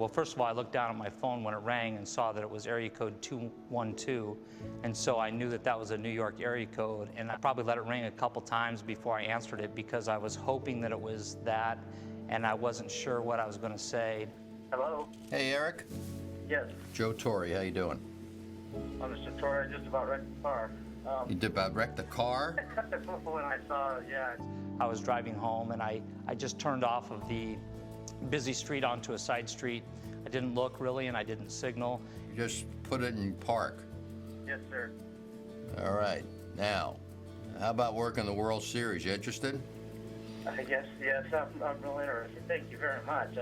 Well, first of all, I looked down at my phone when it rang and saw that it was area code 212, and so I knew that that was a New York area code, and I probably let it ring a couple times before I answered it because I was hoping that it was that, and I wasn't sure what I was going to say. Hello? Hey, Eric. Yes. Joe Torre, how you doing? Mr. Torre, I just about wrecked the car. You did about wreck the car? When I saw, yeah. I was driving home, and I just turned off of the busy street onto a side street. I didn't look really, and I didn't signal. You just put it in park. Yes, sir. All right. Now, how about working the World Series? You interested? Yes, I'm real interested. Thank you very much.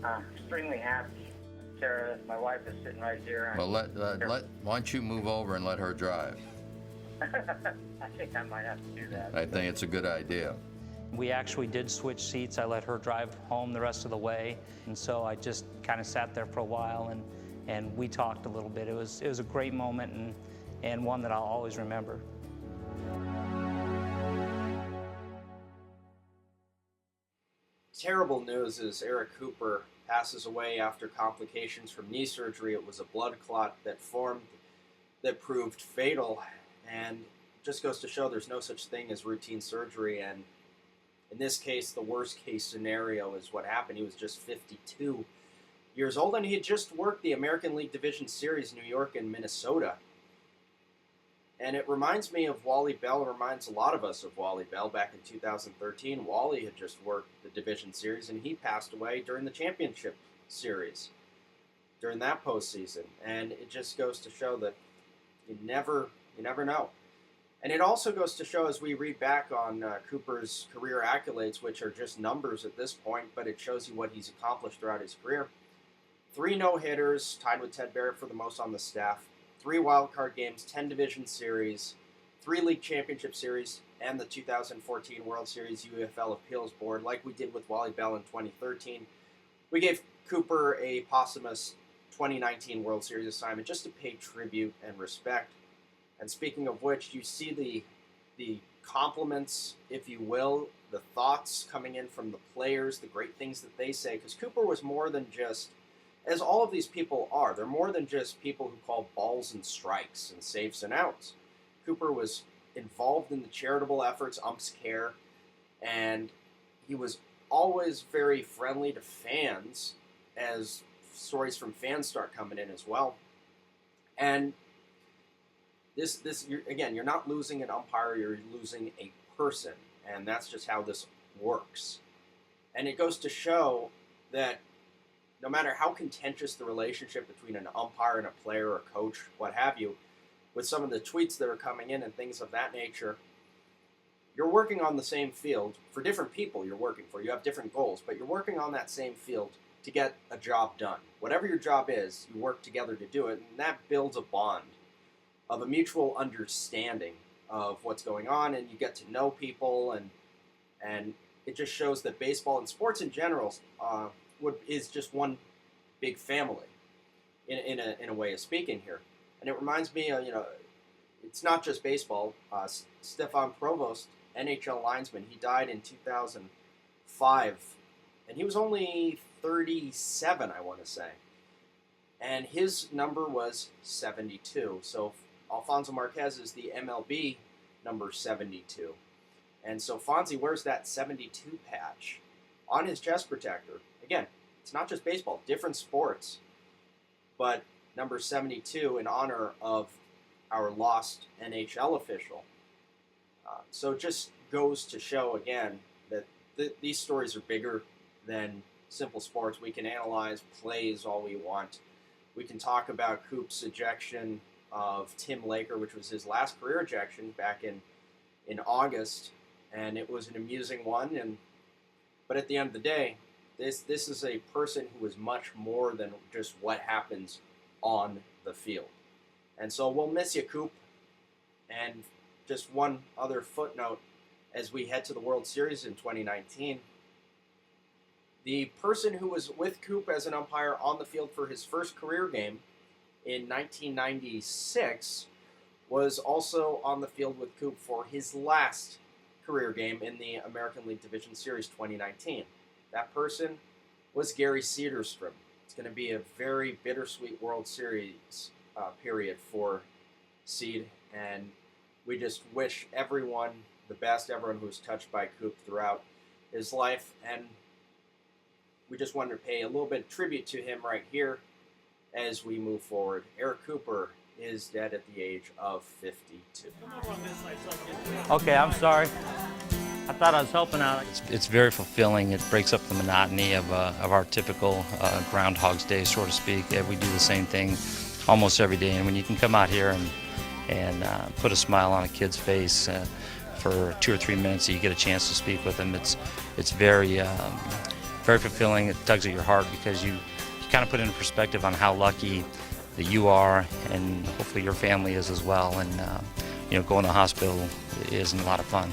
I'm extremely happy. Sarah, my wife, is sitting right here. Well, why don't you move over and let her drive? I think I might have to do that. I think it's a good idea. We actually did switch seats. I let her drive home the rest of the way, and so I just kind of sat there for a while, and we talked a little bit. It was a great moment, and one that I'll always remember. Terrible news is Eric Cooper passes away after complications from knee surgery. It was a blood clot that formed that proved fatal, and just goes to show there's no such thing as routine surgery. And in this case, the worst case scenario is what happened. He was just 52 years old, and he had just worked the American League Division Series, New York and Minnesota. And it reminds me of Wally Bell. It reminds a lot of us of Wally Bell back in 2013. Wally had just worked the Division Series, and he passed away during the Championship Series, during that postseason. And it just goes to show that you never know. And it also goes to show, as we read back on Cooper's career accolades, which are just numbers at this point, but it shows you what he's accomplished throughout his career. 3 no-hitters, tied with Ted Barrett for the most on the staff. 3 wildcard games, 10 Division Series, 3 League Championship Series, and the 2014 World Series UFL Appeals Board. Like we did with Wally Bell in 2013, we gave Cooper a posthumous 2019 World Series assignment just to pay tribute and respect. And speaking of which, you see the compliments, if you will, the thoughts coming in from the players, the great things that they say, because Cooper was more than just, as all of these people are, they're more than just people who call balls and strikes and safes and outs. Cooper was involved in the charitable efforts, UMPS CARE, and he was always very friendly to fans as stories from fans start coming in as well. And again, you're not losing an umpire, you're losing a person, and that's just how this works. And it goes to show that no matter how contentious the relationship between an umpire and a player or a coach, what have you, with some of the tweets that are coming in and things of that nature, you're working on the same field for different people you're working for. You have different goals, but you're working on that same field to get a job done. Whatever your job is, you work together to do it, and that builds a bond of a mutual understanding of what's going on, and you get to know people, and it just shows that baseball and sports in general is just one big family, in a way of speaking here. And it reminds me, it's not just baseball. Stefan Provost, NHL linesman, he died in 2005, and he was only 37, I want to say. And his number was 72. So Alfonso Marquez is the MLB number 72. And so Fonzie wears that 72 patch on his chest protector. Again, it's not just baseball, different sports, but number 72 in honor of our lost NHL official. So it just goes to show, again, that these stories are bigger than simple sports. We can analyze plays all we want. We can talk about Coop's ejection of Tim Laker, which was his last career ejection back in August, and it was an amusing one. But at the end of the day, this is a person who is much more than just what happens on the field. And so we'll miss you, Coop. And just one other footnote as we head to the World Series in 2019. The person who was with Coop as an umpire on the field for his first career game in 1996 was also on the field with Coop for his last career game in the American League Division Series 2019. That person was Gary Cederstrom. It's going to be a very bittersweet World Series period for Seed, and we just wish everyone the best, everyone who was touched by Coop throughout his life, and we just wanted to pay a little bit of tribute to him right here as we move forward. Eric Cooper is dead at the age of 52. Okay, I'm sorry. I thought I was helping out. It's very fulfilling. It breaks up the monotony of our typical Groundhog's Day, so to speak. We do the same thing almost every day, and when you can come out here and put a smile on a kid's face for 2 or 3 minutes, you get a chance to speak with them. It's very very fulfilling. It tugs at your heart because you kind of put it in perspective on how lucky that you are, and hopefully your family is as well. And going to the hospital isn't a lot of fun.